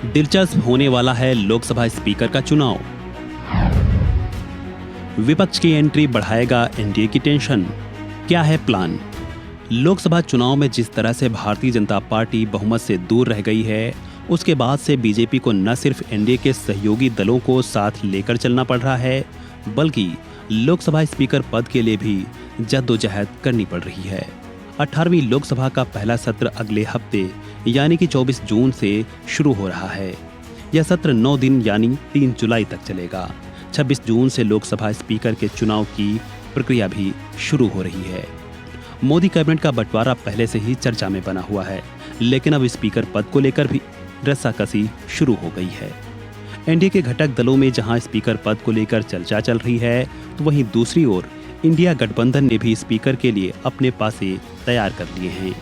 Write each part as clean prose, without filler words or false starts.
दिलचस्प होने वाला है लोकसभा स्पीकर का चुनाव। विपक्ष की एंट्री बढ़ाएगा एनडीए की टेंशन। क्या है प्लान? लोकसभा चुनाव में जिस तरह से भारतीय जनता पार्टी बहुमत से दूर रह गई है, उसके बाद से बीजेपी को न सिर्फ एनडीए के सहयोगी दलों को साथ लेकर चलना पड़ रहा है, बल्कि लोकसभा स्पीकर पद के लिए भी जद्दोजहद करनी पड़ रही है। 18वीं लोकसभा का पहला सत्र अगले हफ्ते यानी कि 24 जून से शुरू हो रहा है। यह सत्र 9 दिन यानी 3 जुलाई तक चलेगा। 26 जून से लोकसभा स्पीकर के चुनाव की प्रक्रिया भी शुरू हो रही है। मोदी कैबिनेट का बंटवारा पहले से ही चर्चा में बना हुआ है, लेकिन अब स्पीकर पद को लेकर भी रस्साकसी शुरू हो गई है। एनडीए के घटक दलों में जहां स्पीकर पद को लेकर चर्चा चल रही है, तो वहीं दूसरी ओर इंडिया गठबंधन ने भी स्पीकर के लिए अपने पासे तैयार कर लिए हैं।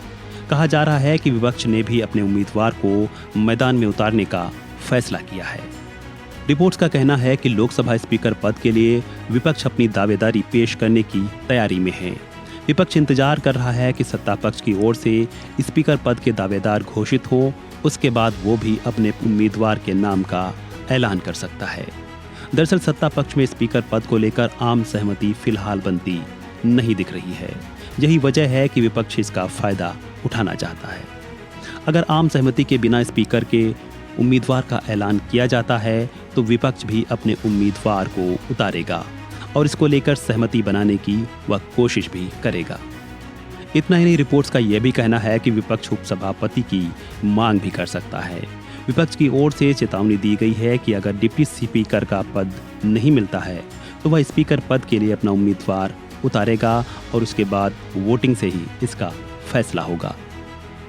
कहा जा रहा है कि विपक्ष ने भी अपने उम्मीदवार को मैदान में उतारने का फैसला किया है। रिपोर्ट्स का कहना है कि लोकसभा स्पीकर पद के लिए विपक्ष अपनी दावेदारी पेश करने की तैयारी में है। विपक्ष इंतजार कर रहा है कि सत्ता पक्ष की ओर से स्पीकर पद के दावेदार घोषित हो, उसके बाद वो भी अपने उम्मीदवार के नाम का ऐलान कर सकता है। दरअसल सत्ता पक्ष में स्पीकर पद को लेकर आम सहमति फिलहाल बनती नहीं दिख रही है। यही वजह है कि विपक्ष इसका फायदा उठाना चाहता है। अगर आम सहमति के बिना स्पीकर के उम्मीदवार का ऐलान किया जाता है, तो विपक्ष भी अपने उम्मीदवार को उतारेगा और इसको लेकर सहमति बनाने की वह कोशिश भी करेगा। इतना ही नहीं, रिपोर्ट्स का यह भी कहना है कि विपक्ष उपसभापति की मांग भी कर सकता है। विपक्ष की ओर से चेतावनी दी गई है कि अगर डिप्टी स्पीकर का पद नहीं मिलता है, तो वह स्पीकर पद के लिए अपना उम्मीदवार उतारेगा और उसके बाद वोटिंग से ही इसका फैसला होगा।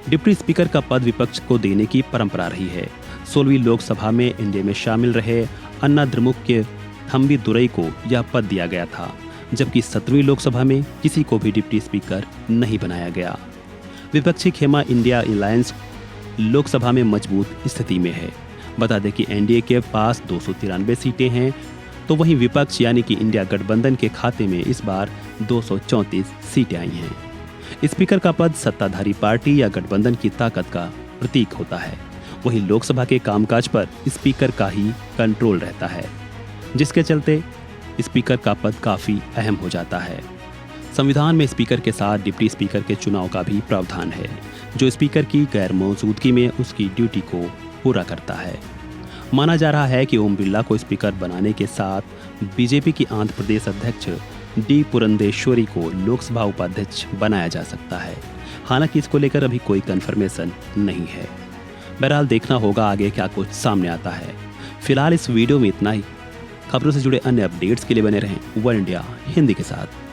डिप्टी स्पीकर का पद विपक्ष को देने की परंपरा रही है। 16वीं लोकसभा में एनडीए में शामिल रहे अन्ना द्रमुक के थम्बी दुरई को यह पद दिया गया था, जबकि 17वीं लोकसभा में किसी को भी डिप्टी स्पीकर नहीं बनाया गया। विपक्षी खेमा इंडिया अलायंस लोकसभा में मजबूत स्थिति में है। बता दें कि एनडीए के पास 293 सीटें हैं, तो वहीं विपक्ष यानी कि इंडिया गठबंधन के खाते में इस बार 234 सीटें आई हैं। स्पीकर का पद सत्ताधारी पार्टी या गठबंधन की ताकत का प्रतीक होता है। वहीं लोकसभा के कामकाज पर स्पीकर का ही कंट्रोल रहता है, जिसके चलते स्पीकर का पद काफी अहम हो जाता है। संविधान में स्पीकर के साथ डिप्टी स्पीकर के चुनाव का भी प्रावधान है, जो स्पीकर की गैर मौजूदगी में उसकी ड्यूटी को पूरा करता है। माना जा रहा है कि ओम बिरला को स्पीकर बनाने के साथ बीजेपी की आंध्र प्रदेश अध्यक्ष डी पुरंदेश्वरी को लोकसभा उपाध्यक्ष बनाया जा सकता है। हालांकि इसको लेकर अभी कोई कंफर्मेशन नहीं है। बहरहाल देखना होगा आगे क्या कुछ सामने आता है। फिलहाल इस वीडियो में इतना ही। खबरों से जुड़े अन्य अपडेट्स के लिए बने रहें वन इंडिया हिंदी के साथ।